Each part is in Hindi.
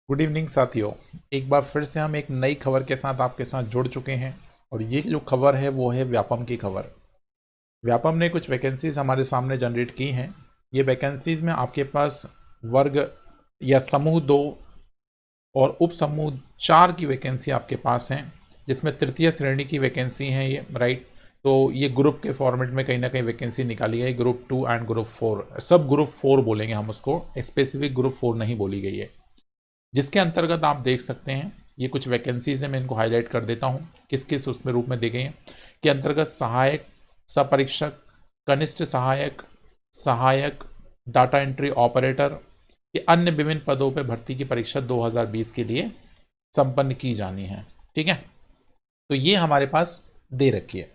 गुड इवनिंग साथियों। एक बार फिर से हम एक नई खबर के साथ आपके साथ जुड़ चुके हैं और ये जो खबर है वो है व्यापम की खबर। व्यापम ने कुछ वैकेंसीज हमारे सामने जनरेट की हैं। ये वैकेंसीज में आपके पास वर्ग या समूह 2 और उप समूह 4 की वैकेंसी आपके पास हैं, जिसमें तृतीय श्रेणी की वैकेंसी हैं ये, राइट। तो ये ग्रुप के फॉर्मेट में कहीं ना कहीं वैकेंसी निकाली गई, ग्रुप 2 एंड ग्रुप 4, सब ग्रुप 4 बोलेंगे हम उसको, स्पेसिफिक ग्रुप 4 नहीं बोली गई है। जिसके अंतर्गत आप देख सकते हैं ये कुछ वैकेंसीज है, मैं इनको हाईलाइट कर देता हूँ किस किस उसमें रूप में दी गई हैं। के अंतर्गत सहायक, सपरीक्षक, कनिष्ठ सहायक, सहायक, डाटा एंट्री ऑपरेटर, ये अन्य विभिन्न पदों पर भर्ती की परीक्षा 2020 के लिए संपन्न की जानी है। ठीक है, तो ये हमारे पास दे रखी है।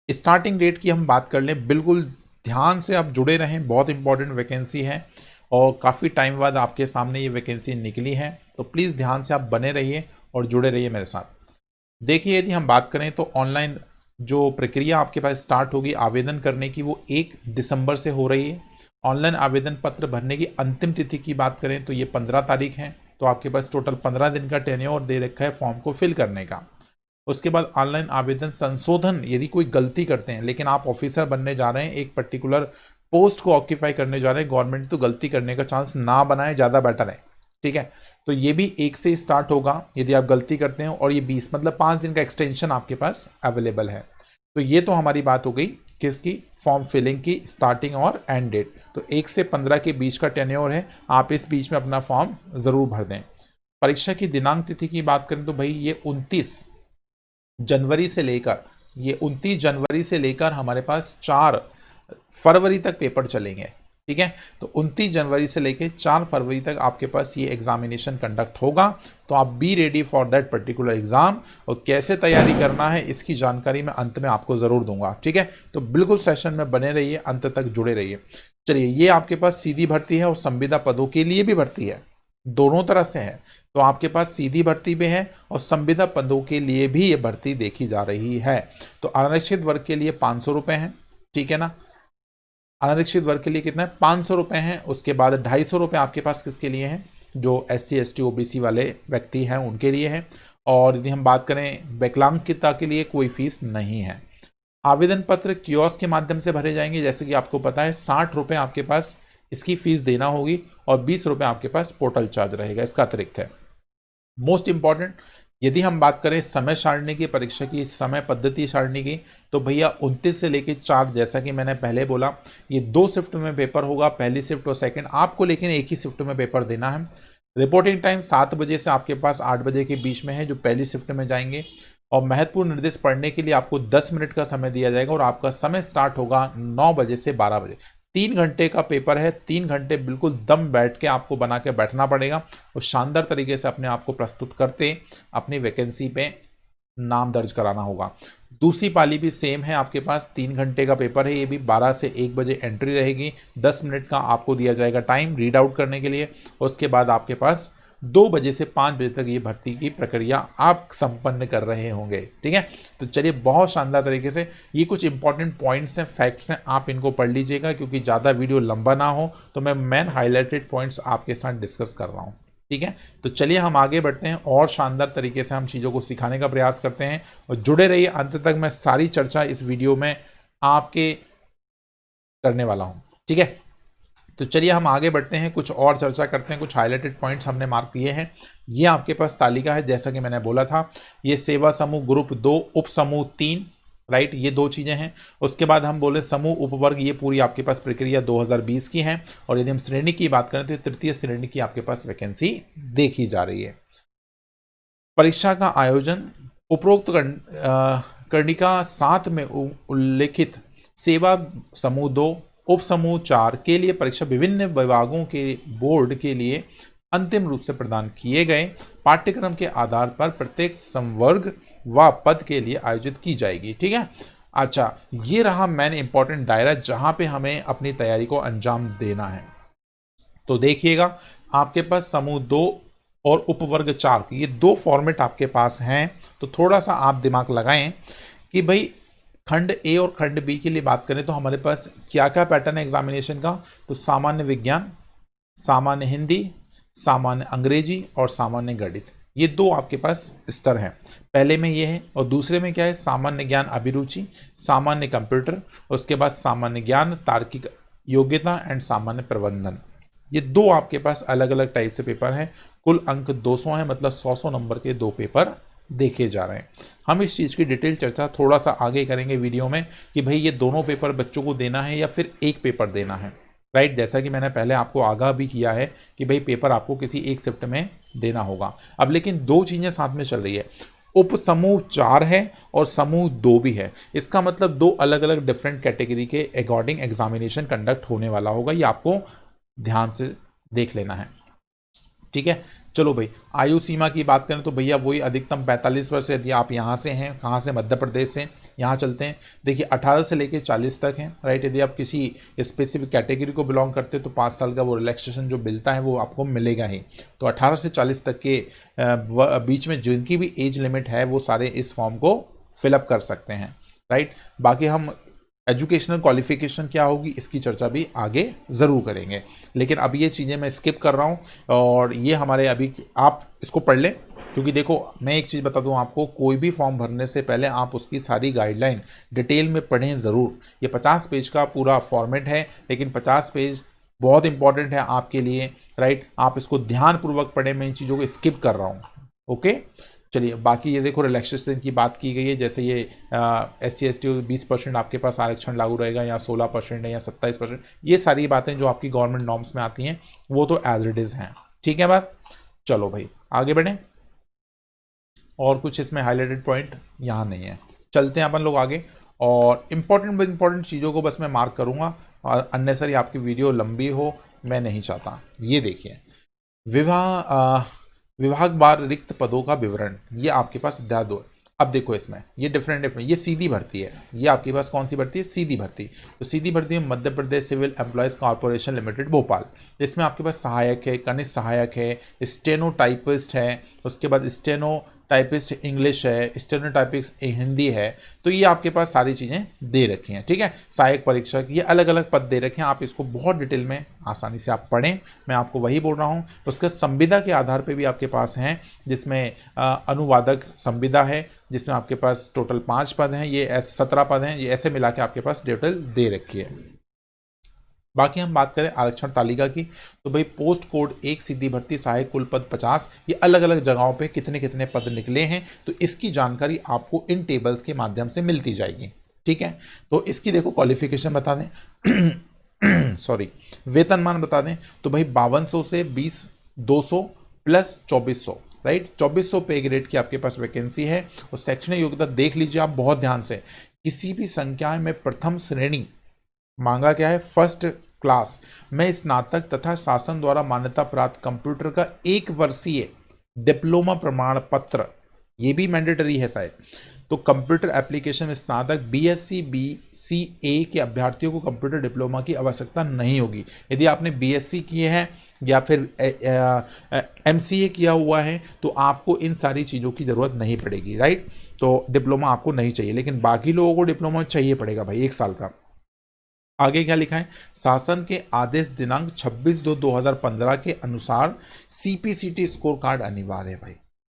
स्टार्टिंग डेट की हम बात कर लें, बिल्कुल ध्यान से आप जुड़े रहें, बहुत इंपॉर्टेंट वैकेंसी है और काफ़ी टाइम बाद आपके सामने ये वैकेंसी निकली है, तो प्लीज़ ध्यान से आप बने रहिए और जुड़े रहिए मेरे साथ। देखिए, यदि हम बात करें तो ऑनलाइन जो प्रक्रिया आपके पास स्टार्ट होगी आवेदन करने की, वो 1 दिसंबर से हो रही है। ऑनलाइन आवेदन पत्र भरने की अंतिम तिथि की बात करें तो ये 15 तारीख है, तो आपके पास टोटल 15 दिन का टेन्योर दे रखा है फॉर्म को फिल करने का। उसके बाद ऑनलाइन आवेदन संशोधन, यदि कोई गलती करते हैं लेकिन आप ऑफिसर बनने जा रहे हैं, एक पर्टिकुलर पोस्ट को ऑक्यूपाई करने जा रहे हैं, गवर्नमेंट तो गलती करने का चांस ना बनाए, ज़्यादा बेटर है। ठीक है, तो ये भी 1 से स्टार्ट होगा यदि आप गलती करते हैं, और ये 20 मतलब 5 दिन का एक्सटेंशन आपके पास अवेलेबल है। तो ये तो हमारी बात हो गई किसकी, फॉर्म फिलिंग की स्टार्टिंग और एंड डेट। तो 1 से 15 के बीच का टेन्योर है, आप इस बीच में अपना फॉर्म ज़रूर भर दें। परीक्षा की दिनांक तिथि की बात करें तो भाई ये 29 जनवरी से लेकर हमारे पास 4 फरवरी तक पेपर चलेंगे। ठीक है, तो 29 जनवरी से लेकर 4 फरवरी तक आपके पास ये एग्जामिनेशन कंडक्ट होगा। तो आप be ready for that particular exam, और कैसे तैयारी करना है इसकी जानकारी मैं अंत में आपको जरूर दूंगा। ठीक है, तो बिल्कुल सेशन में बने रहिए, अंत तक जुड़े रहिए। चलिए, ये आपके पास सीधी भर्ती है और संविदा पदों के लिए भी भर्ती है, दोनों तरह से है। तो आपके पास सीधी भर्ती भी है और संविदा पदों के लिए भी ये भर्ती देखी जा रही है। तो अनारक्षित वर्ग के लिए 500 रुपये हैं, ठीक है ना। अनारक्षित वर्ग के लिए कितना है, 500 रुपये हैं। उसके बाद 250 रुपये आपके पास किसके लिए हैं, जो SC ST OBC वाले व्यक्ति हैं उनके लिए है। और यदि हम बात करें विकलांगता के लिए कोई फीस नहीं है। आवेदन पत्र कियोस्क के माध्यम से भरे जाएंगे, जैसे कि आपको पता है 60 रुपये आपके पास इसकी फीस देना होगी और 20 रुपये आपके पास पोर्टल चार्ज रहेगा, इसका अतिरिक्त है। मोस्ट इंपॉर्टेंट, यदि हम बात करें समय सारणी की, परीक्षा की समय पद्धति सारणी की, तो भैया 29 से लेकर 4, जैसा कि मैंने पहले बोला, ये 2 शिफ्ट में पेपर होगा, पहली शिफ्ट और सेकंड आपको, लेकिन एक ही शिफ्ट में पेपर देना है। रिपोर्टिंग टाइम 7 बजे से आपके पास 8 बजे के बीच में है, जो पहली शिफ्ट में जाएंगे। और महत्वपूर्ण निर्देश पढ़ने के लिए आपको 10 मिनट का समय दिया जाएगा और आपका समय स्टार्ट होगा 9 बजे से 12 बजे। 3 घंटे का पेपर है, 3 घंटे बिल्कुल दम बैठ के आपको बना के बैठना पड़ेगा और शानदार तरीके से अपने आप को प्रस्तुत करते अपनी वैकेंसी पे नाम दर्ज कराना होगा। दूसरी पाली भी सेम है, आपके पास 3 घंटे का पेपर है, ये भी 12 से 1 बजे एंट्री रहेगी। 10 मिनट का आपको दिया जाएगा टाइम रीड आउट करने के लिए। उसके बाद आपके पास 2 बजे से 5 बजे तक ये भर्ती की प्रक्रिया आप संपन्न कर रहे होंगे। ठीक है, तो चलिए, बहुत शानदार तरीके से ये कुछ इंपॉर्टेंट पॉइंट्स हैं, फैक्ट्स हैं, आप इनको पढ़ लीजिएगा, क्योंकि ज़्यादा वीडियो लंबा ना हो तो मैं मेन हाईलाइटेड पॉइंट्स आपके साथ डिस्कस कर रहा हूँ। ठीक है, तो चलिए हम आगे बढ़ते हैं और शानदार तरीके से हम चीज़ों को सिखाने का प्रयास करते हैं, और जुड़े रहिए अंत तक। मैं सारी चर्चा इस वीडियो में आपके करने वाला हूँ। ठीक है, तो चलिए हम आगे बढ़ते हैं, कुछ और चर्चा करते हैं। कुछ हाईलाइटेड पॉइंट्स हमने मार्क किए हैं। ये आपके पास तालिका है, जैसा कि मैंने बोला था, ये सेवा समूह ग्रुप 2 उप समूह 3, राइट, ये 2 चीज़ें हैं। उसके बाद हम बोले समूह उपवर्ग, ये पूरी आपके पास प्रक्रिया 2020 की है। और यदि हम श्रेणी की बात करें तो तृतीय श्रेणी की आपके पास वैकेंसी देखी जा रही है। परीक्षा का आयोजन उपरोक्त कर्णिका 7 में उल्लेखित सेवा समूह 2 उप समूह 4 के लिए परीक्षा विभिन्न विभागों के बोर्ड के लिए अंतिम रूप से प्रदान किए गए पाठ्यक्रम के आधार पर प्रत्येक संवर्ग व पद के लिए आयोजित की जाएगी। ठीक है, अच्छा, ये रहा मेन इंपॉर्टेंट दायरा जहां पे हमें अपनी तैयारी को अंजाम देना है। तो देखिएगा, आपके पास समूह 2 और उपवर्ग 4, ये 2 फॉर्मेट आपके पास हैं। तो थोड़ा सा आप दिमाग लगाएं कि भाई खंड ए और खंड बी के लिए बात करें तो हमारे पास क्या क्या पैटर्न है एग्जामिनेशन का। तो सामान्य विज्ञान, सामान्य हिंदी, सामान्य अंग्रेजी और सामान्य गणित, ये दो आपके पास स्तर हैं। पहले में ये है और दूसरे में क्या है, सामान्य ज्ञान अभिरुचि, सामान्य कंप्यूटर, उसके बाद सामान्य ज्ञान तार्किक योग्यता एंड सामान्य प्रबंधन। ये दो आपके पास अलग अलग टाइप से पेपर हैं। कुल अंक 200 हैं, मतलब 100 नंबर के दो पेपर देखे जा रहे हैं। हम इस चीज़ की डिटेल चर्चा थोड़ा सा आगे करेंगे वीडियो में कि भाई ये दोनों पेपर बच्चों को देना है या फिर एक पेपर देना है, राइट। जैसा कि मैंने पहले आपको आगाह भी किया है कि भाई पेपर आपको किसी एक शिफ्ट में देना होगा। अब लेकिन दो चीज़ें साथ में चल रही है, उप समूह 4 है और समूह 2 भी है। इसका मतलब दो अलग अलग डिफरेंट कैटेगरी के अकॉर्डिंग एग्जामिनेशन कंडक्ट होने वाला होगा, ये आपको ध्यान से देख लेना है, ठीक है। चलो भाई, आयु सीमा की बात करें तो भैया वही अधिकतम 45 वर्ष। यदि आप यहाँ से हैं, कहाँ से, मध्य प्रदेश से, यहाँ चलते हैं। देखिए 18 से लेके 40 तक है, राइट। यदि आप किसी स्पेसिफिक कैटेगरी को बिलोंग करते हैं तो 5 साल का वो रिलैक्सेशन जो मिलता है वो आपको मिलेगा ही। तो 18 से 40 तक के बीच में जिनकी भी एज लिमिट है वो सारे इस फॉर्म को फिलअप कर सकते हैं, राइट। बाकी हम एजुकेशनल क्वालिफिकेशन क्या होगी इसकी चर्चा भी आगे ज़रूर करेंगे, लेकिन अब ये चीज़ें मैं स्किप कर रहा हूँ और ये हमारे अभी आप इसको पढ़ लें। क्योंकि देखो मैं एक चीज़ बता दूं आपको, कोई भी फॉर्म भरने से पहले आप उसकी सारी गाइडलाइन डिटेल में पढ़ें ज़रूर। ये 50 पेज का पूरा फॉर्मेट है, लेकिन 50 पेज बहुत इंपॉर्टेंट है आपके लिए, राइट। आप इसको ध्यानपूर्वक पढ़ें, मैं इन चीज़ों को स्किप कर रहा हूँ, ओके। चलिए बाकी ये देखो रिलैक्सेशन की बात की गई है, जैसे ये SC ST 20% आपके पास आरक्षण लागू रहेगा, या 16% है या 27%। ये सारी बातें जो आपकी गवर्नमेंट नॉर्म्स में आती हैं वो तो एज इट इज़ हैं, ठीक है बात। चलो भाई आगे बढ़ें, और कुछ इसमें हाईलाइटेड पॉइंट यहाँ नहीं है। चलते हैं अपन लोग आगे, और इम्पॉर्टेंट चीज़ों को बस मैं मार्क करूँगा, और अननेसरी आपकी वीडियो लंबी हो मैं नहीं चाहता। ये देखिए विभागवार रिक्त पदों का विवरण, ये आपके पास अध्याय 2 है। अब देखो इसमें ये डिफरेंट ये सीधी भर्ती है, ये आपके पास कौन सी भर्ती है, सीधी भर्ती। तो सीधी भर्ती में Madhya Pradesh civil employees corporation limited Bhopal, इसमें आपके पास सहायक है, कनिष्ठ सहायक है, स्टेनो टाइपिस्ट है, उसके बाद स्टेनो टाइपिस्ट इंग्लिश है, स्टेनो टाइपिस्ट हिंदी है। तो ये आपके पास सारी चीज़ें दे रखी हैं, ठीक है। सहायक परीक्षक, ये अलग अलग पद दे रखे हैं, आप इसको बहुत डिटेल में आसानी से आप पढ़ें, मैं आपको वही बोल रहा हूँ। उसके संविदा के आधार पे भी आपके पास हैं, जिसमें अनुवादक संविदा है, जिसमें आपके पास टोटल 5 पद हैं, ये ऐसे 17 पद हैं, ये ऐसे मिला के आपके पास टोटल दे रखी है। बाकी हम बात करें आरक्षण तालिका की, तो भाई पोस्ट कोड 1 सीधी भर्ती सहायक कुल पद 50, ये अलग अलग जगहों पे कितने कितने पद निकले हैं, तो इसकी जानकारी आपको इन टेबल्स के माध्यम से मिलती जाएगी, ठीक है। तो इसकी देखो क्वालिफिकेशन बता दें सॉरी, वेतनमान बता दें, तो भाई 5200 से 200 प्लस 2400, राइट। 2400 पे ग्रेड की आपके पास वैकेंसी है। और शैक्षणिक योग्यता देख लीजिए आप बहुत ध्यान से, किसी भी संख्या में प्रथम श्रेणी मांगा क्या है, फर्स्ट क्लास में स्नातक तथा शासन द्वारा मान्यता प्राप्त कंप्यूटर का 1 वर्षीय डिप्लोमा प्रमाण पत्र, ये भी मैंडेटरी है शायद। तो कंप्यूटर एप्लीकेशन में स्नातक BSc BCA के अभ्यर्थियों को कंप्यूटर डिप्लोमा की आवश्यकता नहीं होगी। यदि आपने BSc किए हैं या फिर MCA किया हुआ है तो आपको इन सारी चीज़ों की ज़रूरत नहीं पड़ेगी, राइट। तो डिप्लोमा आपको नहीं चाहिए, लेकिन बाकी लोगों को डिप्लोमा चाहिए पड़ेगा भाई 1 साल का। आगे क्या लिखा है, शासन के आदेश दिनांक 26/2/2015 के अनुसार CPCT स्कोर कार्ड अनिवार्य है भाई।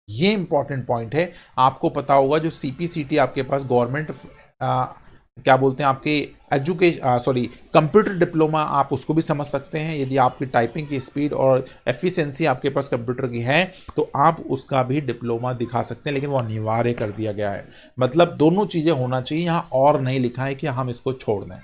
ये इंपॉर्टेंट पॉइंट है, आपको पता होगा जो CPCT आपके पास गवर्नमेंट क्या बोलते हैं आपके कंप्यूटर डिप्लोमा, आप उसको भी समझ सकते हैं। यदि आपकी टाइपिंग की स्पीड और एफिशिएंसी आपके पास कंप्यूटर की है तो आप उसका भी डिप्लोमा दिखा सकते हैं, लेकिन वो अनिवार्य कर दिया गया है। मतलब दोनों चीज़ें होना चाहिए, यहाँ और नहीं लिखा है कि हम इसको छोड़ दें।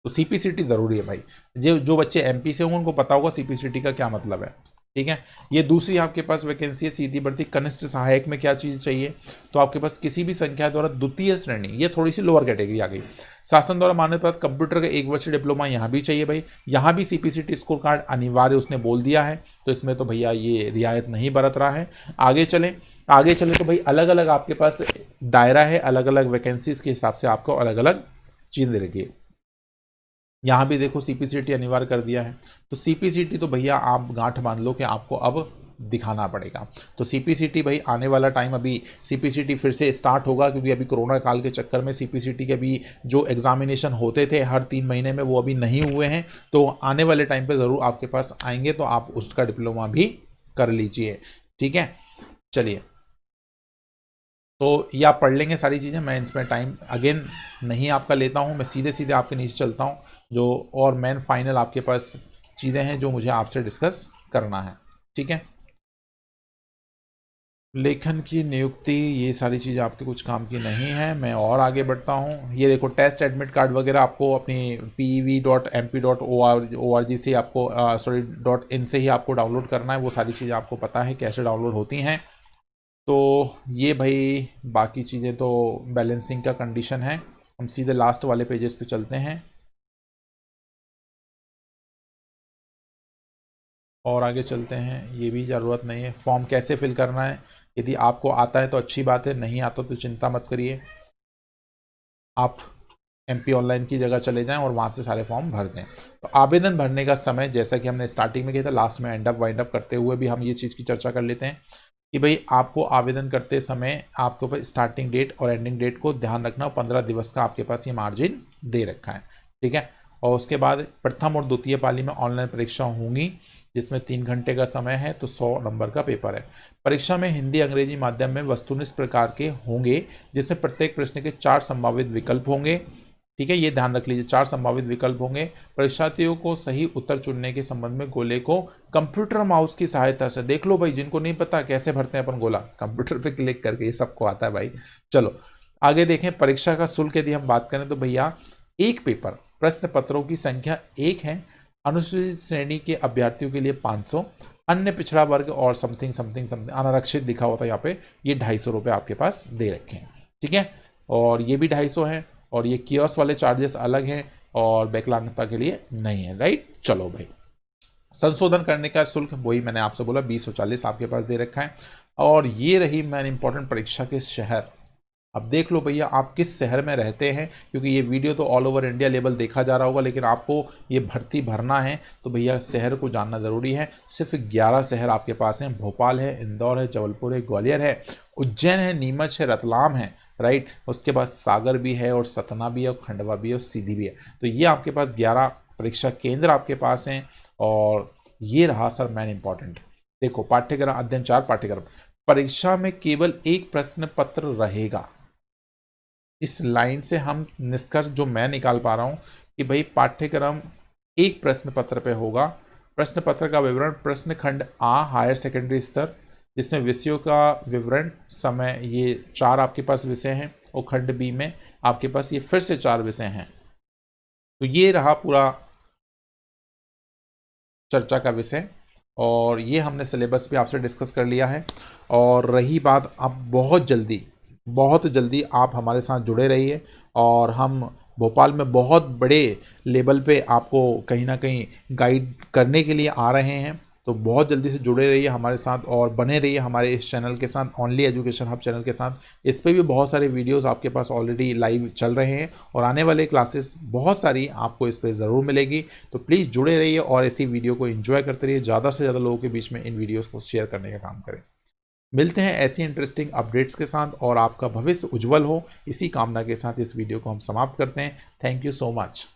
तो CPCT ज़रूरी है भाई, जो बच्चे MP से होंगे उनको पता होगा CPCT का क्या मतलब है, ठीक है। ये दूसरी आपके पास वैकेंसी है सीधी भर्ती कनिष्ठ सहायक में क्या चीज़ चाहिए, तो आपके पास किसी भी संख्या द्वारा द्वितीय श्रेणी, ये थोड़ी सी लोअर कैटेगरी आ गई, शासन द्वारा मान्यता प्राप्त कंप्यूटर का 1 वर्षीय डिप्लोमा यहाँ भी चाहिए भाई। यहाँ भी CPCT स्कोर कार्ड अनिवार्य उसने बोल दिया है, तो इसमें तो भैया ये रियायत नहीं बरत रहा है। आगे चले तो भाई अलग अलग आपके पास दायरा है, अलग अलग वैकेंसीज के हिसाब से आपको अलग अलग चीज़ दे रखी है। यहाँ भी देखो CPCT अनिवार्य कर दिया है, तो CPCT तो भैया आप गांठ बांध लो कि आपको अब दिखाना पड़ेगा। तो CPCT भाई आने वाला टाइम, अभी CPCT फिर से स्टार्ट होगा, क्योंकि अभी कोरोना काल के चक्कर में CPCT के अभी जो एग्जामिनेशन होते थे हर 3 महीने में वो अभी नहीं हुए हैं, तो आने वाले टाइम पे ज़रूर आपके पास आएंगे, तो आप उसका डिप्लोमा भी कर लीजिए। ठीक है, चलिए, तो ये आप पढ़ लेंगे सारी चीज़ें, मैं इसमें टाइम अगेन नहीं आपका लेता हूँ, मैं सीधे सीधे आपके नीचे चलता हूँ जो और मेन फाइनल आपके पास चीज़ें हैं जो मुझे आपसे डिस्कस करना है। ठीक है, लेखन की नियुक्ति, ये सारी चीज़ें आपके कुछ काम की नहीं है, मैं और आगे बढ़ता हूँ। ये देखो टेस्ट एडमिट कार्ड वगैरह आपको अपनी pev.mp.org से आपको .in से ही आपको डाउनलोड करना है, वो सारी चीज़ें आपको पता है कैसे डाउनलोड होती हैं। तो ये भाई बाकी चीज़ें तो बैलेंसिंग का कंडीशन है। हम सीधे लास्ट वाले पेजेस पे चलते हैं और आगे चलते हैं, ये भी ज़रूरत नहीं है। फॉर्म कैसे फिल करना है, यदि आपको आता है तो अच्छी बात है, नहीं आता तो चिंता मत करिए, आप MP ऑनलाइन की जगह चले जाएं और वहाँ से सारे फॉर्म भर दें। तो आवेदन भरने का समय जैसा कि हमने स्टार्टिंग में किया था, लास्ट में एंड अप वाइंड अप करते हुए भी हम ये चीज़ की चर्चा कर लेते हैं कि भाई आपको आवेदन करते समय आपके ऊपर स्टार्टिंग डेट और एंडिंग डेट को ध्यान रखना, 15 दिवस का आपके पास ये मार्जिन दे रखा है। ठीक है, और उसके बाद प्रथम और द्वितीय पाली में ऑनलाइन परीक्षा होंगी जिसमें 3 घंटे का समय है, तो 100 नंबर का पेपर है। परीक्षा में हिंदी अंग्रेजी माध्यम में वस्तुनिष्ठ प्रकार के होंगे जिसमें प्रत्येक प्रश्न के 4 संभावित विकल्प होंगे। ठीक है, ये ध्यान रख लीजिए, 4 संभावित विकल्प होंगे। परीक्षार्थियों को सही उत्तर चुनने के संबंध में गोले को कंप्यूटर माउस की सहायता से, देख लो भाई, जिनको नहीं पता कैसे भरते हैं अपन गोला, कंप्यूटर पे क्लिक करके, ये सबको आता है भाई। चलो आगे देखें, परीक्षा का शुल्क यदि हम बात करें तो भैया एक पेपर प्रश्न पत्रों की संख्या 1 है, अनुसूचित श्रेणी के अभ्यर्थियों के लिए 500, अन्य पिछड़ा वर्ग और समथिंग समथिंग समथिंग अनारक्षित लिखा होता है यहाँ पे, ये 250 रुपये आपके पास दे रखे हैं। ठीक है, और ये भी 250 है, और ये कियोस्क वाले चार्जेस अलग हैं और विकलांगता के लिए नहीं है। राइट, चलो भाई, संशोधन करने का शुल्क वही मैंने आपसे बोला 20 और 40 आपके पास दे रखा है। और ये रही मैन इंपॉर्टेंट परीक्षा के शहर। अब देख लो भैया आप किस शहर में रहते हैं, क्योंकि ये वीडियो तो ऑल ओवर इंडिया लेवल देखा जा रहा होगा, लेकिन आपको ये भर्ती भरना है तो भैया शहर को जानना ज़रूरी है। सिर्फ 11 शहर आपके पास हैं, भोपाल है, इंदौर है, जबलपुर है, ग्वालियर है, उज्जैन है, नीमच है, रतलाम है, राइट, उसके बाद सागर भी है और सतना भी है और खंडवा भी है और सीधी भी है। तो ये आपके पास 11 परीक्षा केंद्र आपके पास हैं। और ये रहा सर मैन इंपॉर्टेंट, देखो पाठ्यक्रम अध्ययन 4 पाठ्यक्रम, परीक्षा में केवल एक प्रश्न पत्र रहेगा। इस लाइन से हम निष्कर्ष जो मैं निकाल पा रहा हूं कि भाई पाठ्यक्रम एक प्रश्न पत्र पे होगा। प्रश्न पत्र का विवरण प्रश्न खंड आ हायर सेकेंडरी स्तर, जिसमें विषयों का विवरण समय, ये 4 आपके पास विषय हैं, और खंड बी में आपके पास ये फिर से 4 विषय हैं। तो ये रहा पूरा चर्चा का विषय, और ये हमने सिलेबस भी आपसे डिस्कस कर लिया है। और रही बात, अब बहुत जल्दी आप हमारे साथ जुड़े रहिए, और हम भोपाल में बहुत बड़े लेवल पे आपको कहीं ना कहीं गाइड करने के लिए आ रहे हैं। तो बहुत जल्दी से जुड़े रहिए हमारे साथ और बने रहिए हमारे इस चैनल के साथ, ओनली एजुकेशन हब चैनल के साथ। इस पे भी बहुत सारे वीडियोस आपके पास ऑलरेडी लाइव चल रहे हैं, और आने वाले क्लासेस बहुत सारी आपको इस पर ज़रूर मिलेगी। तो प्लीज़ जुड़े रहिए और ऐसी वीडियो को एंजॉय करते रहिए, ज़्यादा से ज़्यादा लोगों के बीच में इन वीडियोज़ को शेयर करने का काम करें। मिलते हैं ऐसी इंटरेस्टिंग अपडेट्स के साथ, और आपका भविष्य उज्जवल हो, इसी कामना के साथ इस वीडियो को हम समाप्त करते हैं। Thank you so much.